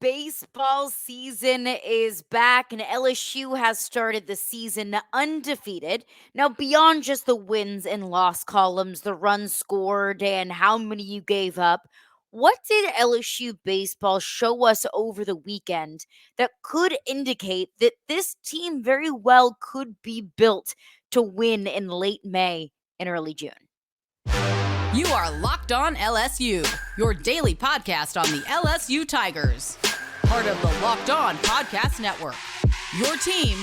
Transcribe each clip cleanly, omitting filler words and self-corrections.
Baseball season is back, and LSU has started the season undefeated. Now, beyond just the wins and loss columns, the runs scored, and how many you gave up, what did LSU baseball show us over the weekend that could indicate that this team very well could be built to win in late May and early June? You are Locked On LSU, your daily podcast on the LSU Tigers. Part of the Locked On Podcast Network, your team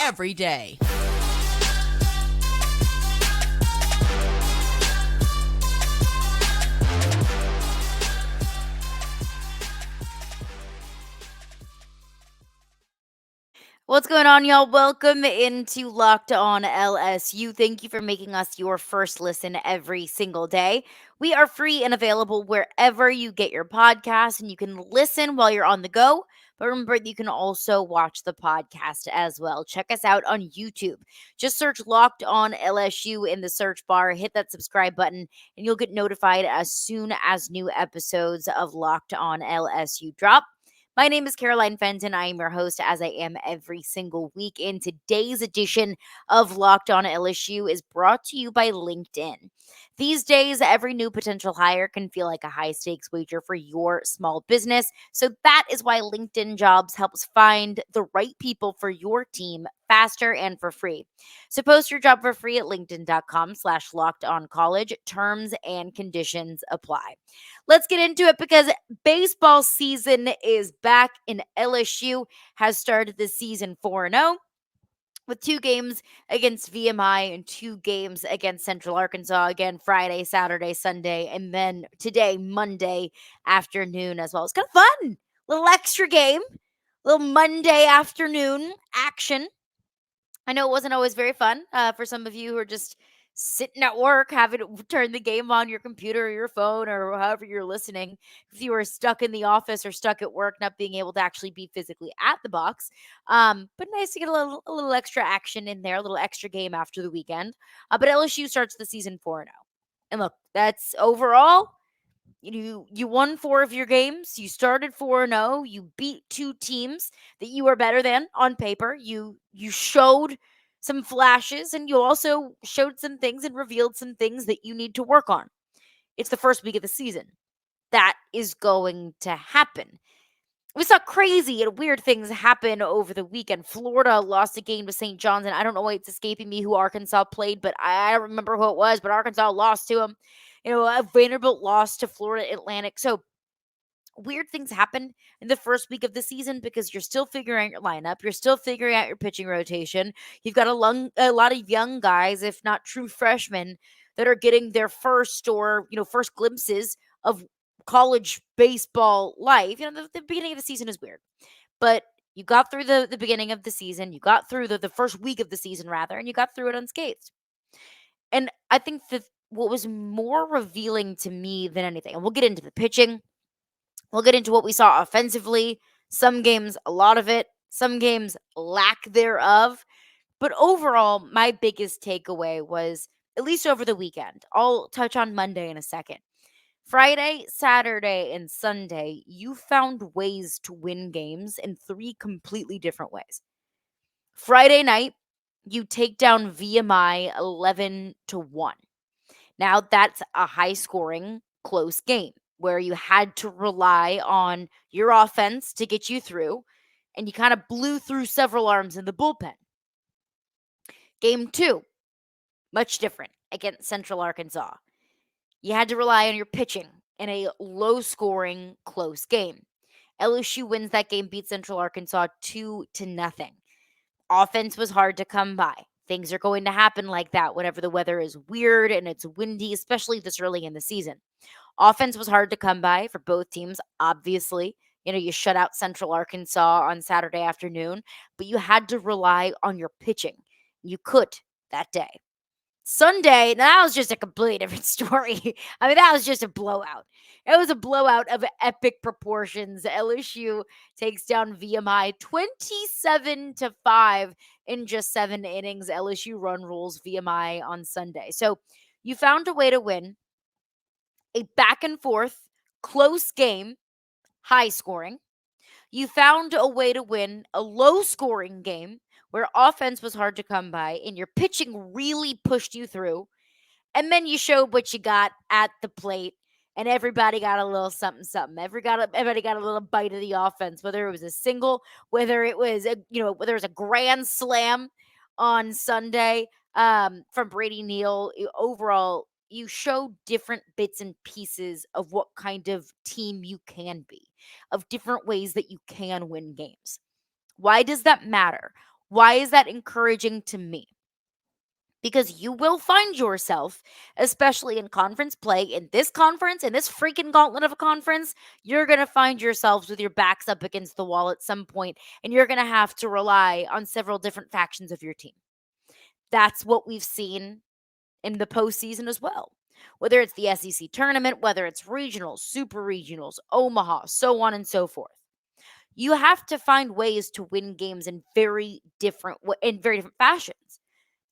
every day. What's going on, y'all? Welcome into Locked On LSU. Thank you for making us your first listen every single day. We are free and available wherever you get your podcasts, and you can listen while you're on the go. But remember, you can also watch the podcast as well. Check us out on YouTube. Just search Locked On LSU in the search bar, hit that subscribe button, and you'll get notified as soon as new episodes of Locked On LSU drop. My name is Caroline Fenton. I am your host, as I am every single week. And today's edition of Locked On LSU is brought to you by LinkedIn. These days, every new potential hire can feel like a high-stakes wager for your small business. So that is why LinkedIn Jobs helps find the right people for your team faster and for free. So post your job for free at linkedin.com/lockedoncollege. Terms and conditions apply. Let's get into it because baseball season is back and LSU has started the season 4-0 with 2 games against VMI and 2 games against Central Arkansas. Again, Friday, Saturday, Sunday, and then today, Monday afternoon as well. It's kind of fun. Little extra game, little Monday afternoon action. I know it wasn't always very fun for some of you who are just sitting at work, having to turn the game on your computer or your phone or however you're listening. If you are stuck in the office or stuck at work, not being able to actually be physically at the box. But nice to get a little extra action in there, a little extra game after the weekend. But LSU starts the season 4-0. And look, that's overall. You won 4 of your games. You started 4-0. You beat 2 teams that you were better than on paper. You showed some flashes, and you also showed some things and revealed some things that you need to work on. It's the first week of the season. That is going to happen. We saw crazy and weird things happen over the weekend. Florida lost a game to St. John's, and I don't know why it's escaping me who Arkansas played, but I don't remember who it was, but Arkansas lost to them. Vanderbilt lost to Florida Atlantic. So weird things happen in the first week of the season because you're still figuring out your lineup. You're still figuring out your pitching rotation. You've got a lot of young guys, if not true freshmen, that are getting their first first glimpses of college baseball life. The beginning of the season is weird, but you got through the beginning of the season. You got through the first week of the season, rather, and you got through it unscathed. And I think that what was more revealing to me than anything, and we'll get into the pitching, we'll get into what we saw offensively. Some games, a lot of it. Some games, lack thereof. But overall, my biggest takeaway was, at least over the weekend, I'll touch on Monday in a second. Friday, Saturday, and Sunday, you found ways to win games in 3 completely different ways. Friday night, you take down VMI 11-1. Now, that's a high-scoring, close game where you had to rely on your offense to get you through, and you kind of blew through several arms in the bullpen. Game 2, much different against Central Arkansas. You had to rely on your pitching in a low-scoring, close game. LSU wins that game, beats Central Arkansas 2-0. Offense was hard to come by. Things are going to happen like that whenever the weather is weird and it's windy, especially this early in the season. Offense was hard to come by for both teams, obviously. You shut out Central Arkansas on Saturday afternoon, but you had to rely on your pitching. You could that day. Sunday, that was just a completely different story. I mean, that was just a blowout. It was a blowout of epic proportions. LSU takes down VMI 27-5 in just 7 innings. LSU run rules VMI on Sunday. So you found a way to win a back and forth, close game, high scoring. You found a way to win a low scoring game where offense was hard to come by and your pitching really pushed you through. And then you showed what you got at the plate, and everybody got a little something, something. Everybody got a little bite of the offense, whether it was a single, whether it was whether it was a grand slam on Sunday from Brady Neal. Overall, you show different bits and pieces of what kind of team you can be, of different ways that you can win games. Why does that matter? Why is that encouraging to me? Because you will find yourself, especially in conference play, in this conference, in this freaking gauntlet of a conference, you're going to find yourselves with your backs up against the wall at some point, and you're going to have to rely on several different factions of your team. That's what we've seen in the postseason as well. Whether it's the SEC tournament, whether it's regionals, super regionals, Omaha, so on and so forth. You have to find ways to win games in very different fashions,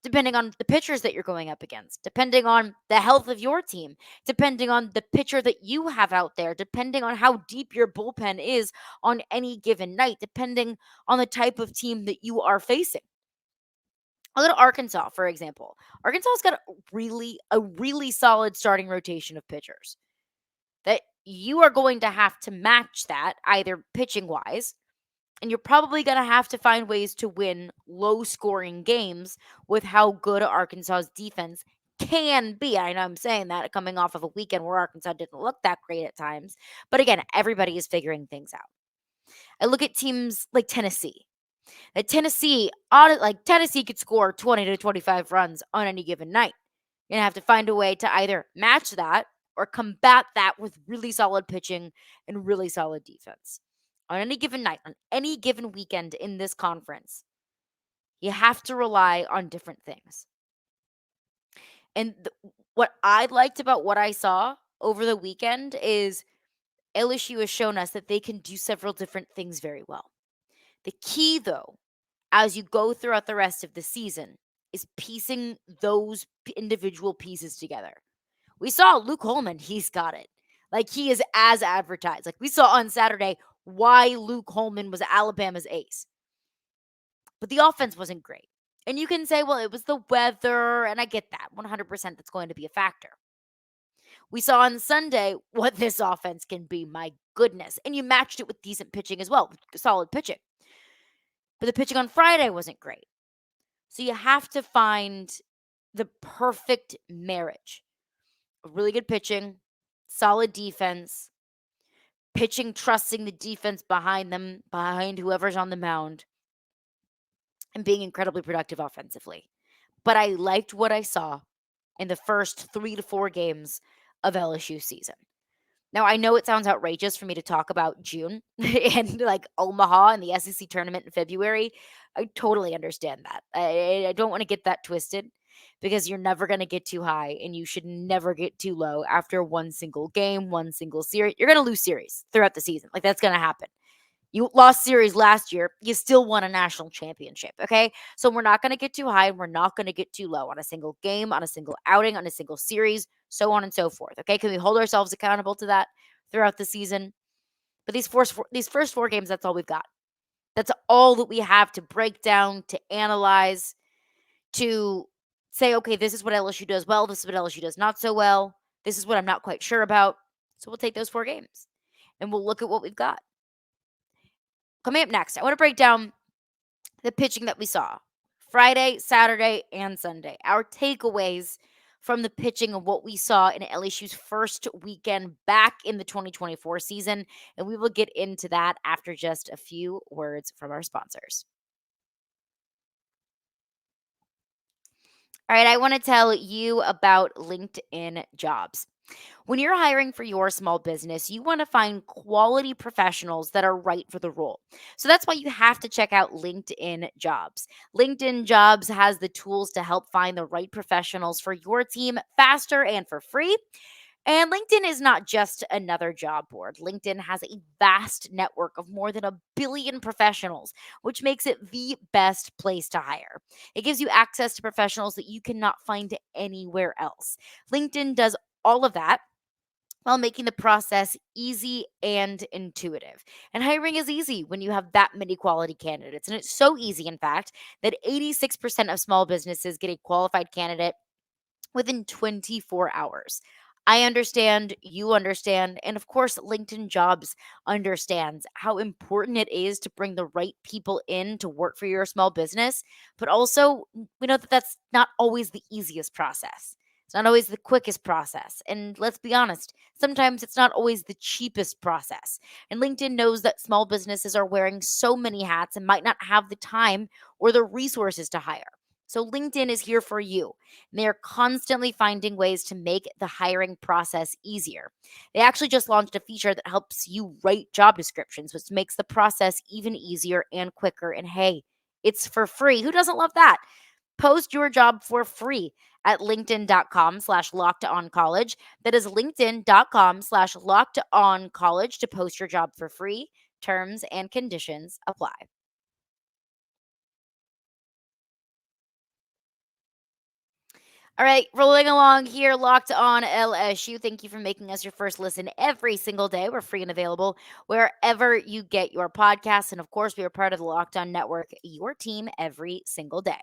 depending on the pitchers that you're going up against, depending on the health of your team, depending on the pitcher that you have out there, depending on how deep your bullpen is on any given night, depending on the type of team that you are facing. Look at Arkansas, for example. Arkansas's got a really solid starting rotation of pitchers that you are going to have to match that either pitching wise, and you're probably going to have to find ways to win low scoring games with how good Arkansas's defense can be. I know I'm saying that coming off of a weekend where Arkansas didn't look that great at times. But again, everybody is figuring things out. I look at teams like Tennessee. Tennessee could score 20 to 25 runs on any given night. You're going to have to find a way to either match that or combat that with really solid pitching and really solid defense. On any given night, on any given weekend in this conference, you have to rely on different things. And what I liked about what I saw over the weekend is LSU has shown us that they can do several different things very well. The key, though, as you go throughout the rest of the season, is piecing those individual pieces together. We saw Luke Holman, he's got it. Like, he is as advertised. Like, we saw on Saturday why Luke Holman was Alabama's ace. But the offense wasn't great. And you can say, well, it was the weather, and I get that. 100% that's going to be a factor. We saw on Sunday what this offense can be, my goodness. And you matched it with decent pitching as well, solid pitching. But the pitching on Friday wasn't great. So you have to find the perfect marriage of really good pitching, solid defense, pitching, trusting the defense behind them, behind whoever's on the mound, and being incredibly productive offensively. But I liked what I saw in the first 3 to 4 games of LSU season. Now, I know it sounds outrageous for me to talk about June and like Omaha and the SEC tournament in February. I totally understand that. I don't want to get that twisted because you're never going to get too high and you should never get too low after one single game, one single series. You're going to lose series throughout the season. Like, that's going to happen. You lost series last year. You still won a national championship, okay? So we're not going to get too high and we're not going to get too low on a single game, on a single outing, on a single series, so on and so forth, okay? Can we hold ourselves accountable to that throughout the season? But these first 4 games, that's all we've got. That's all that we have to break down, to analyze, to say, okay, this is what LSU does well. This is what LSU does not so well. This is what I'm not quite sure about. So we'll take those 4 games and we'll look at what we've got. Coming up next, I want to break down the pitching that we saw Friday, Saturday, and Sunday. Our takeaways from the pitching of what we saw in LSU's first weekend back in the 2024 season. And we will get into that after just a few words from our sponsors. All right, I want to tell you about LinkedIn Jobs. When you're hiring for your small business, you want to find quality professionals that are right for the role. So that's why you have to check out LinkedIn Jobs. LinkedIn Jobs has the tools to help find the right professionals for your team faster and for free. And LinkedIn is not just another job board. LinkedIn has a vast network of more than 1 billion professionals, which makes it the best place to hire. It gives you access to professionals that you cannot find anywhere else. LinkedIn does all of that while making the process easy and intuitive. And hiring is easy when you have that many quality candidates. And it's so easy, in fact, that 86% of small businesses get a qualified candidate within 24 hours. I understand, you understand, and of course, LinkedIn Jobs understands how important it is to bring the right people in to work for your small business. But also, we know that that's not always the easiest process. It's not always the quickest process. And let's be honest, sometimes it's not always the cheapest process. And LinkedIn knows that small businesses are wearing so many hats and might not have the time or the resources to hire. So LinkedIn is here for you. And they are constantly finding ways to make the hiring process easier. They actually just launched a feature that helps you write job descriptions, which makes the process even easier and quicker. And hey, it's for free. Who doesn't love that? Post your job for free at linkedin.com/lockedoncollege. That is linkedin.com/lockedoncollege to post your job for free. Terms and conditions apply. All right, rolling along here, Locked On LSU. Thank you for making us your first listen every single day. We're free and available wherever you get your podcasts. And of course, we are part of the Locked On Network, your team every single day.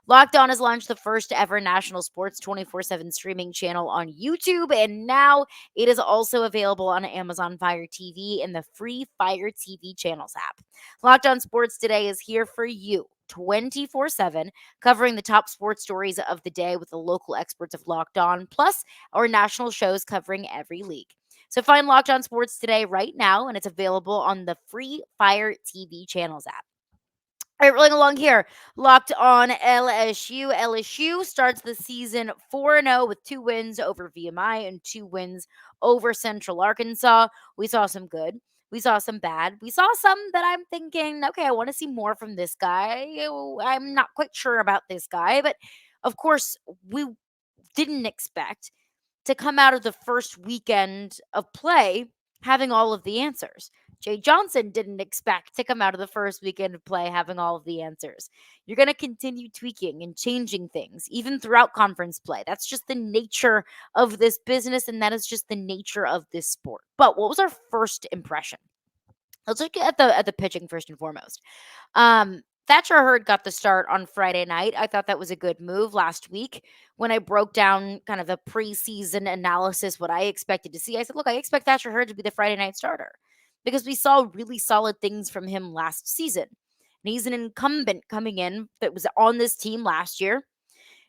Locked On has launched the first ever national sports 24/7 streaming channel on YouTube, and now it is also available on Amazon Fire TV and the free Fire TV channels app. Locked On Sports Today is here for you 24/7, covering the top sports stories of the day with the local experts of Locked On, plus our national shows covering every league. So find Locked On Sports Today right now, and it's available on the free Fire TV channels app. All right, rolling along here. Locked On LSU. LSU starts the season 4-0 with 2 wins over VMI and 2 wins over Central Arkansas. We saw some good. We saw some bad. We saw some that I'm thinking, okay, I want to see more from this guy. I'm not quite sure about this guy. But of course, we didn't expect to come out of the first weekend of play having all of the answers. Jay Johnson didn't expect to come out of the first weekend of play having all of the answers. You're going to continue tweaking and changing things, even throughout conference play. That's just the nature of this business, and that is just the nature of this sport. But what was our first impression? Let's look at the pitching first and foremost. Thatcher Hurd got the start on Friday night. I thought that was a good move last week when I broke down kind of a preseason analysis, what I expected to see. I said, look, I expect Thatcher Hurd to be the Friday night starter because we saw really solid things from him last season. And he's an incumbent coming in that was on this team last year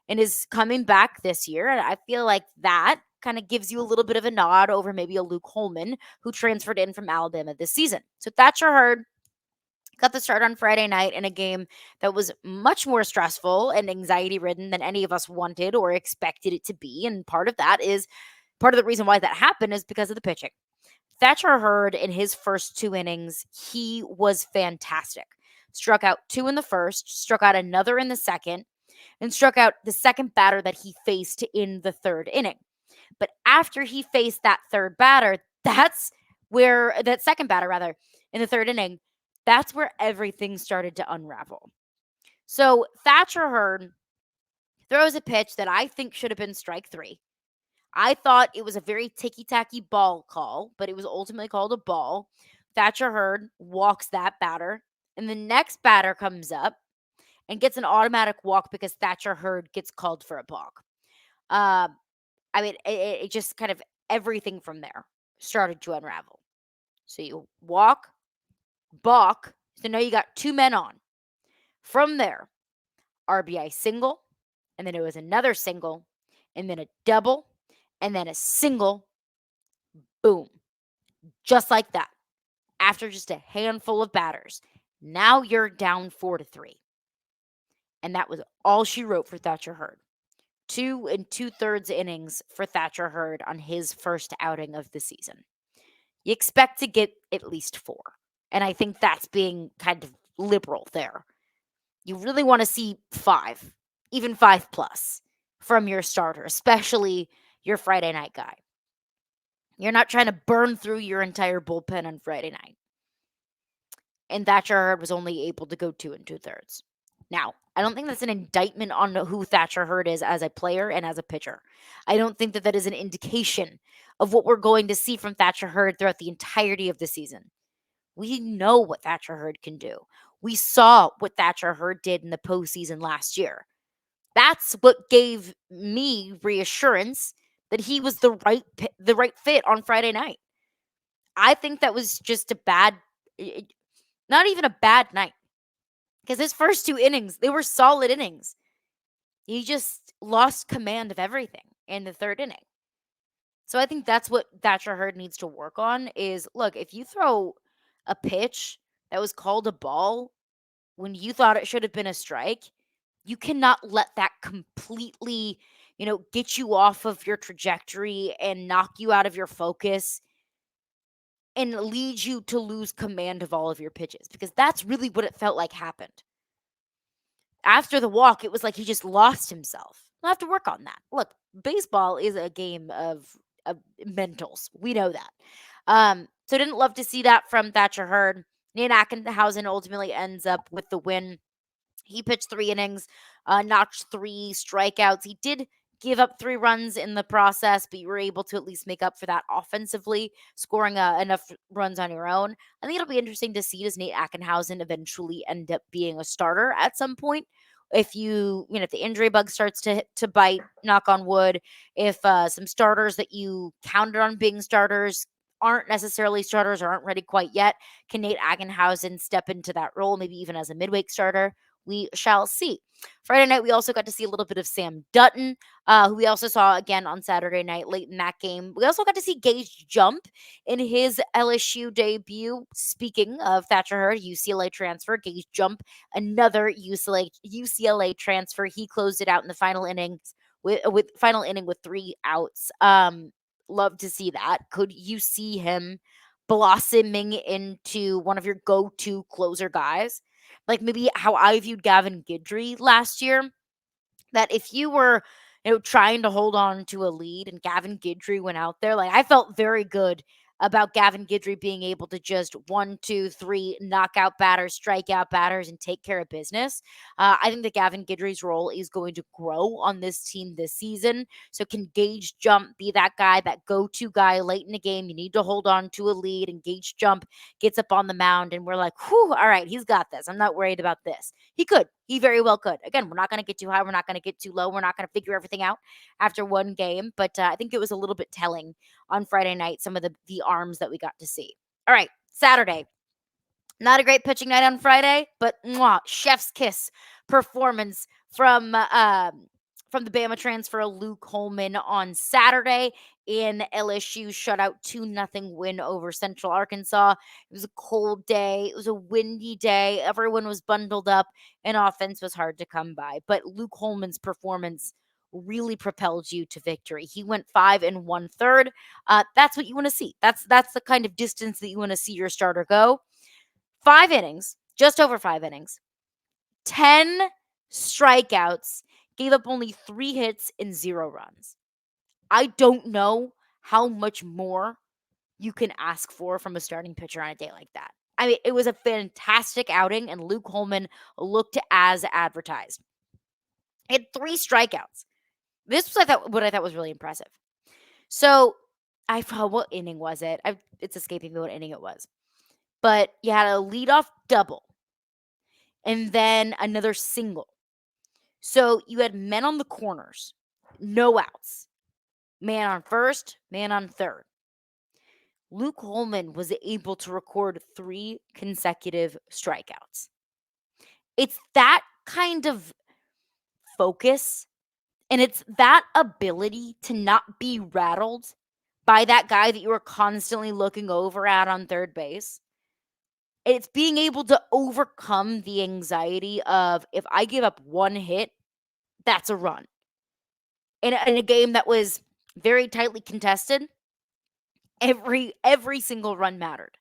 and is coming back this year. And I feel like that kind of gives you a little bit of a nod over maybe a Luke Holman who transferred in from Alabama this season. So Thatcher Hurd got the start on Friday night in a game that was much more stressful and anxiety ridden than any of us wanted or expected it to be. And part of the reason why that happened is because of the pitching. Thatcher Hurd in his first 2 innings, he was fantastic. Struck out 2 in the first, struck out another in the second, and struck out the second batter that he faced in the third inning. But after he faced that second batter rather, in the third inning, that's where everything started to unravel. So Thatcher Hurd throws a pitch that I think should have been strike 3. I thought it was a very ticky-tacky ball call, but it was ultimately called a ball. Thatcher Hurd walks that batter, and the next batter comes up and gets an automatic walk because Thatcher Hurd gets called for a balk. It just kind of everything from there started to unravel. So you walk, balk, so now you got 2 men on. From there, RBI single, and then it was another single, and then a double, and then a single. Boom. Just like that. After just a handful of batters, now you're down 4-3. And that was all she wrote for Thatcher Hurd. 2 2/3 innings for Thatcher Hurd on his first outing of the season. You expect to get at least 4. And I think that's being kind of liberal there. You really want to see 5, even 5 plus from your starter, especially your Friday night guy. You're not trying to burn through your entire bullpen on Friday night. And Thatcher Hurd was only able to go 2 2/3. Now, I don't think that's an indictment on who Thatcher Hurd is as a player and as a pitcher. I don't think that is an indication of what we're going to see from Thatcher Hurd throughout the entirety of the season. We know what Thatcher Hurd can do. We saw what Thatcher Hurd did in the postseason last year. That's what gave me reassurance that he was the right fit on Friday night. I think that was just not even a bad night, because his first 2 innings, they were solid innings. He just lost command of everything in the third inning. So I think that's what Thatcher Hurd needs to work on is, look, if you throw a pitch that was called a ball when you thought it should have been a strike, you cannot let that completely, get you off of your trajectory and knock you out of your focus and lead you to lose command of all of your pitches, because that's really what it felt like happened. After the walk, it was like he just lost himself. We'll have to work on that. Look, baseball is a game of mentals. We know that. So didn't love to see that from Thatcher Hurd. Nate Ackenhausen ultimately ends up with the win. He pitched 3 innings, notched 3 strikeouts. He did give up 3 runs in the process, but you were able to at least make up for that offensively, scoring enough runs on your own. I think it'll be interesting to see, does Nate Ackenhausen eventually end up being a starter at some point? If if the injury bug starts to bite, knock on wood, if some starters that you counted on being starters aren't necessarily starters or aren't ready quite yet, can Nate Ackenhausen step into that role, maybe even as a midweek starter? We shall see. Friday night, we also got to see a little bit of Sam Dutton, who we also saw again on Saturday night late in that game. We also got to see Gage jump in his LSU debut. Speaking of Thatcher Hurd, UCLA transfer, Gage jump, another UCLA transfer. He closed it out in the final innings with final inning with 3 outs. Love to see that. Could you see him blossoming into one of your go-to closer guys? Like maybe how I viewed Gavin Guidry last year, that if you were, trying to hold on to a lead and Gavin Guidry went out there, like I felt very good about Gavin Guidry being able to just 1, 2, 3 knockout batters, strikeout batters, and take care of business. I think that Gavin Guidry's role is going to grow on this team this season. So can Gage Jump be that guy, that go-to guy late in the game? You need to hold on to a lead, and Gage Jump gets up on the mound, and we're like, whew, all right, he's got this. I'm not worried about this. He could. He very well could. Again, we're not going to get too high. We're not going to get too low. We're not going to figure everything out after one game. But I think it was a little bit telling on Friday night, some of the arms that we got to see. All right, Saturday. Not a great pitching night on Friday, but chef's kiss performance from the Bama transfer Luke Holman on Saturday in LSU shutout 2-0 win over Central Arkansas. It was a cold day. It was a windy day. Everyone was bundled up, and offense was hard to come by. But Luke Holman's performance really propelled you to victory. He went 5 1/3. That's what you want to see. That's the kind of distance that you want to see your starter go. 5 innings, just over 5 innings, 10 strikeouts, gave up only 3 hits and 0 runs. I don't know how much more you can ask for from a starting pitcher on a day like that. I mean, it was a fantastic outing, and Luke Holman looked as advertised. He had 3 strikeouts. This was what I thought was really impressive. So, what inning was it? It's escaping me what inning it was. But you had a leadoff double and then another single. So you had men on the corners, no outs, man on first, man on third. Luke Holman was able to record 3 consecutive strikeouts. It's that kind of focus, and it's that ability to not be rattled by that guy that you are constantly looking over at on third base. It's being able to overcome the anxiety of, if I give up 1 hit, that's a run. In a game that was very tightly contested, every single run mattered.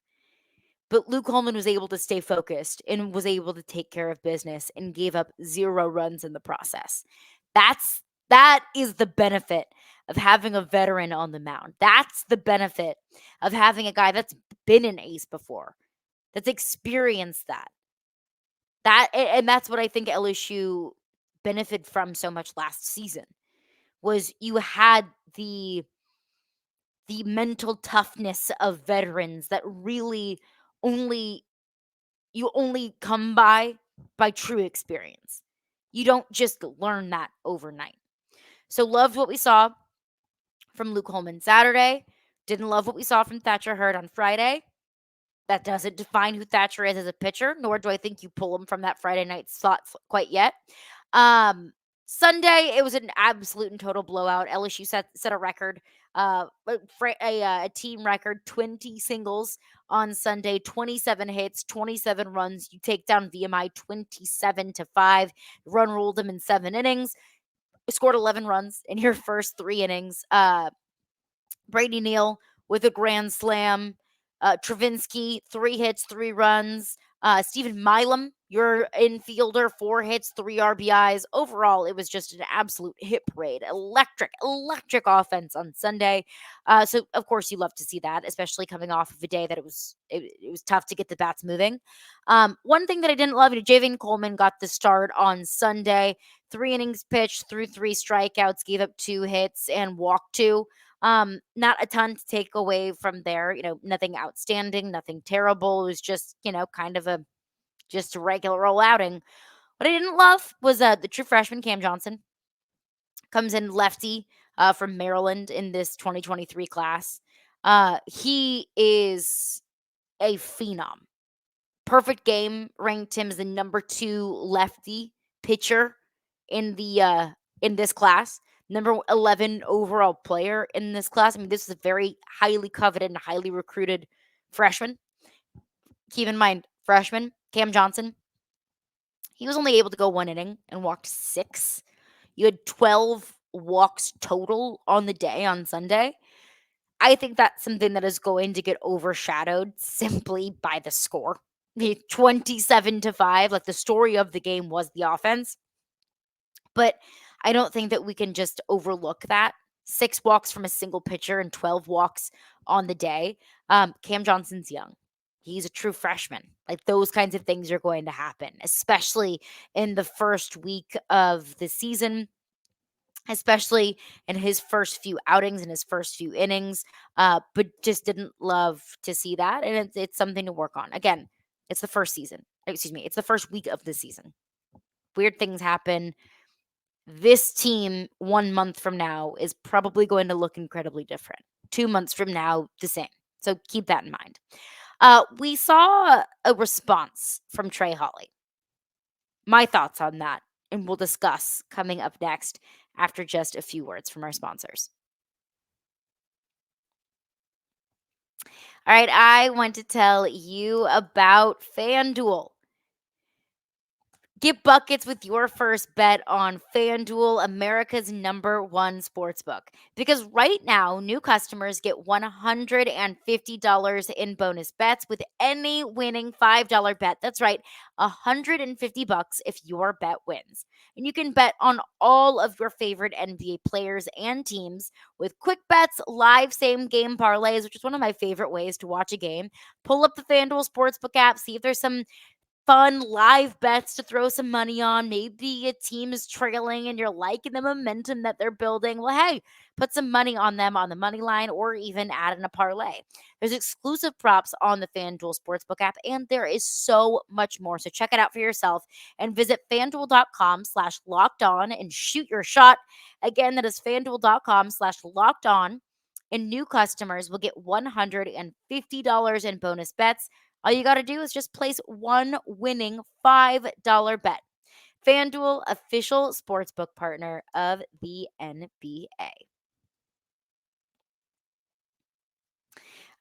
But Luke Holman was able to stay focused and was able to take care of business and gave up 0 runs in the process. That is the benefit of having a veteran on the mound. That's the benefit of having a guy that's been an ace before, that's experienced that. And that's what I think LSU benefited from so much last season, was you had the the mental toughness of veterans that really only you only come by true experience. You don't just learn that overnight. So loved what we saw from Luke Holman Saturday. Didn't love what we saw from Thatcher Hurd on Friday. That doesn't define who Thatcher is as a pitcher, nor do I think you pull him from that Friday night slot quite yet. Um, Sunday, it was an absolute and total blowout. LSU set a record, a team record, 20 singles on Sunday, 27 hits, 27 runs. You take down VMI 27-5. Run ruled them in 7 innings. Scored 11 runs in your first 3 innings. Brady Neal with a grand slam. Travinsky, 3 hits, 3 runs. Stephen Milam, your infielder, 4 hits, 3 RBIs. Overall, it was just an absolute hit parade. Electric offense on Sunday. So of course you love to see that, especially coming off of a day that it was tough to get the bats moving. One thing that I didn't love, Luke Holman got the start on Sunday. 3 innings pitched, threw 3 strikeouts, gave up 2 hits, and walked 2. Not a ton to take away from there. Nothing outstanding, nothing terrible. It was just, kind of a regular old outing. What I didn't love was the true freshman Cam Johnson comes in lefty from Maryland in this 2023 class. He is a phenom. Perfect game, ranked him as the number 2 lefty pitcher in this class. Number 11 overall player in this class. I mean, this is a very highly coveted and highly recruited freshman. Keep in mind, freshman Cam Johnson, he was only able to go 1 inning and walked 6. You had 12 walks total on the day on Sunday. I think that's something that is going to get overshadowed simply by the score. The 27-5, like the story of the game was the offense. But I don't think that we can just overlook that. 6 walks from a single pitcher and 12 walks on the day. Cam Johnson's young. He's a true freshman. Like those kinds of things are going to happen, especially in the first week of the season, especially in his first few outings and his first few innings. But just didn't love to see that. And it's something to work on. Again, it's the first season. Excuse me. It's the first week of the season. Weird things happen. This team 1 month from now is probably going to look incredibly different. 2 months from now, the same. So keep that in mind. We saw a response from Trey Holly. My thoughts on that, and we'll discuss coming up next after just a few words from our sponsors. All right, I want to tell you about FanDuel. Get buckets with your first bet on FanDuel, America's #1 sportsbook. Because right now, new customers get $150 in bonus bets with any winning $5 bet. That's right, $150 if your bet wins. And you can bet on all of your favorite NBA players and teams with quick bets, live same-game parlays, which is one of my favorite ways to watch a game. Pull up the FanDuel Sportsbook app, see if there's some fun live bets to throw some money on. Maybe a team is trailing and you're liking the momentum that they're building. Well, hey, put some money on them on the money line or even add in a parlay. There's exclusive props on the FanDuel Sportsbook app, and there is so much more. So check it out for yourself and visit FanDuel.com/lockedon and shoot your shot. Again, that is FanDuel.com/lockedon. And new customers will get $150 in bonus bets. All you got to do is just place one winning $5 bet. FanDuel, official sportsbook partner of the NBA.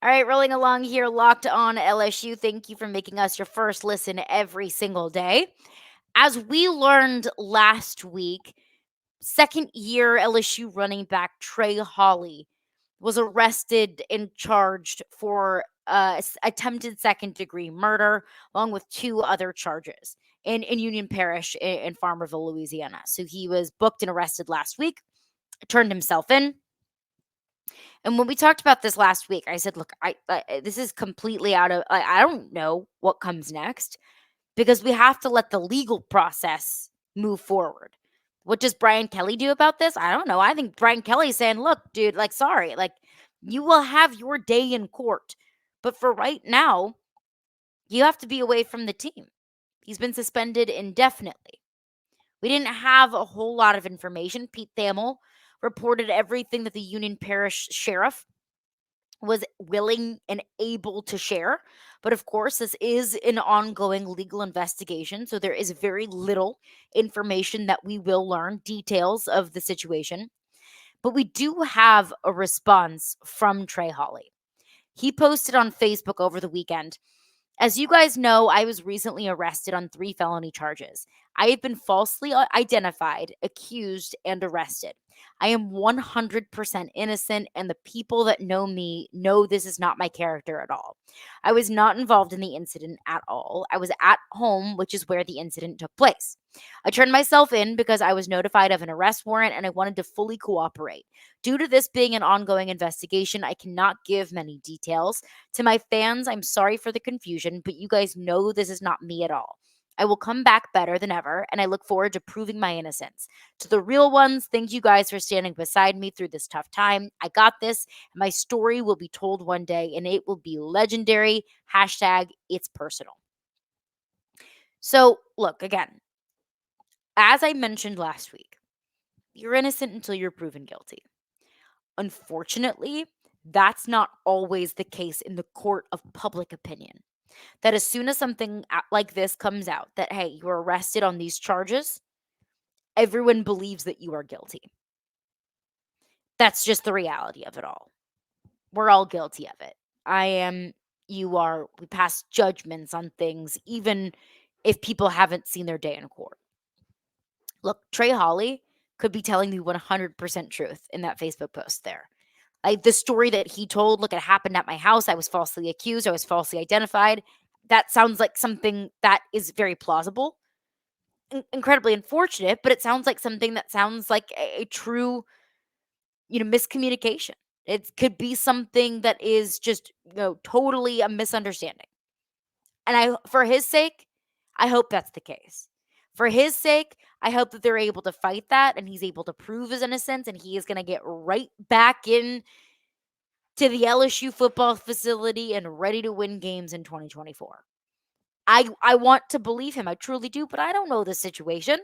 All right, rolling along here, Locked On LSU. Thank you for making us your first listen every single day. As we learned last week, second-year LSU running back Trey Holly was arrested and charged for attempted second-degree murder, along with 2 other charges in Union Parish in Farmerville, Louisiana. So he was booked and arrested last week, turned himself in. And when we talked about this last week, I said, look, this is completely out of, I don't know what comes next because we have to let the legal process move forward. What does Brian Kelly do about this? I don't know. I think Brian Kelly's saying, look, dude, sorry, You will have your day in court. But for right now, you have to be away from the team. He's been suspended indefinitely. We didn't have a whole lot of information. Pete Thamel reported everything that the Union Parish Sheriff was willing and able to share. But of course, this is an ongoing legal investigation. So there is very little information that we will learn, details of the situation. But we do have a response from Trey Hawley. He posted on Facebook over the weekend. As you guys know, I was recently arrested on 3 felony charges. I have been falsely identified, accused, and arrested. I am 100% innocent, and the people that know me know this is not my character at all. I was not involved in the incident at all. I was at home, which is where the incident took place. I turned myself in because I was notified of an arrest warrant and I wanted to fully cooperate. Due to this being an ongoing investigation, I cannot give many details. To my fans, I'm sorry for the confusion, but you guys know this is not me at all. I will come back better than ever, and I look forward to proving my innocence. To the real ones, thank you guys for standing beside me through this tough time. I got this. My story will be told one day, and it will be legendary. Hashtag it's personal. So, look, again, as I mentioned last week, you're innocent until you're proven guilty. Unfortunately, that's not always the case in the court of public opinion. That as soon as something like this comes out, that, hey, you were arrested on these charges, everyone believes that you are guilty. That's just the reality of it all. We're all guilty of it. I am, you are, we pass judgments on things, even if people haven't seen their day in court. Look, Trey Hawley could be telling the 100% truth in that Facebook post there. Like the story that he told, look, it happened at my house. I was falsely accused. I was falsely identified. That sounds like something that is very plausible. Incredibly unfortunate, but it sounds like something that sounds like a true, miscommunication. It could be something that is just, totally a misunderstanding. And for his sake, I hope that's the case. For his sake, I hope that they're able to fight that and he's able to prove his innocence and he is going to get right back in to the LSU football facility and ready to win games in 2024. I want to believe him. I truly do, but I don't know the situation.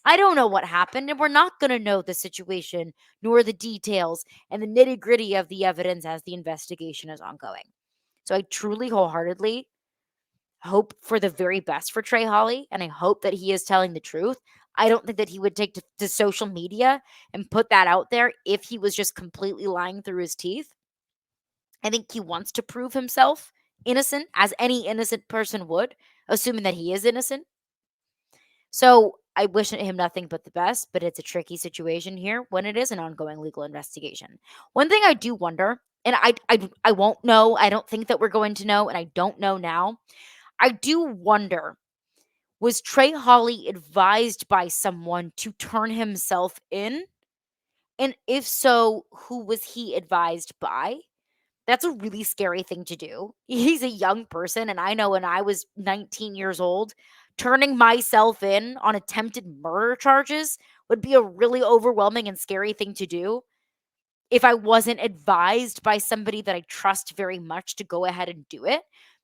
I don't know what happened, and we're not going to know the situation nor the details and the nitty-gritty of the evidence as the investigation is ongoing. So I truly wholeheartedly hope for the very best for Trey Hawley, and I hope that he is telling the truth. I don't think that he would take to social media and put that out there if he was just completely lying through his teeth. I think he wants to prove himself innocent, as any innocent person would, assuming that he is innocent. So I wish him nothing but the best, but it's a tricky situation here when it is an ongoing legal investigation. One thing I do wonder, and I won't know, I don't think that we're going to know, and I don't know now. I do wonder, was Trey Hawley advised by someone to turn himself in? And if so, who was he advised by? That's a really scary thing to do. He's a young person, and I know when I was 19 years old, turning myself in on attempted murder charges would be a really overwhelming and scary thing to do if I wasn't advised by somebody that I trust very much to go ahead and do it.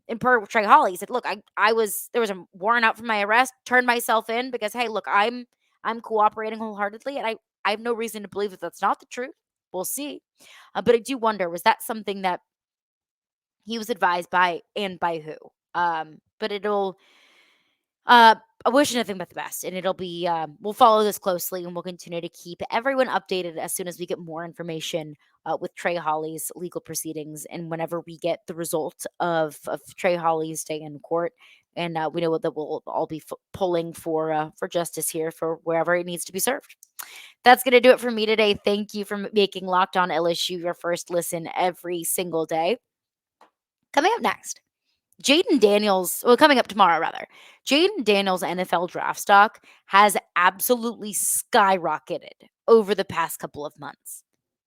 And per Trey Hawley, he said, "Look, there was a warrant out for my arrest. Turned myself in because, hey, look, I'm cooperating wholeheartedly, and I have no reason to believe that that's not the truth. We'll see." But I do wonder, was that something that he was advised by and by who? But I wish nothing but the best, and it'll be, we'll follow this closely and we'll continue to keep everyone updated as soon as we get more information with Trey Hawley's legal proceedings and whenever we get the result of Trey Hawley's day in court. And we know that we'll all be pulling for justice here for wherever it needs to be served. That's going to do it for me today. Thank you for making Locked On LSU your first listen every single day. Coming up next, coming up tomorrow, rather. Jaden Daniels' NFL draft stock has absolutely skyrocketed over the past couple of months.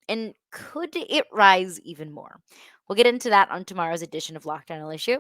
And could it rise even more? We'll get into that on tomorrow's edition of Locked On LSU.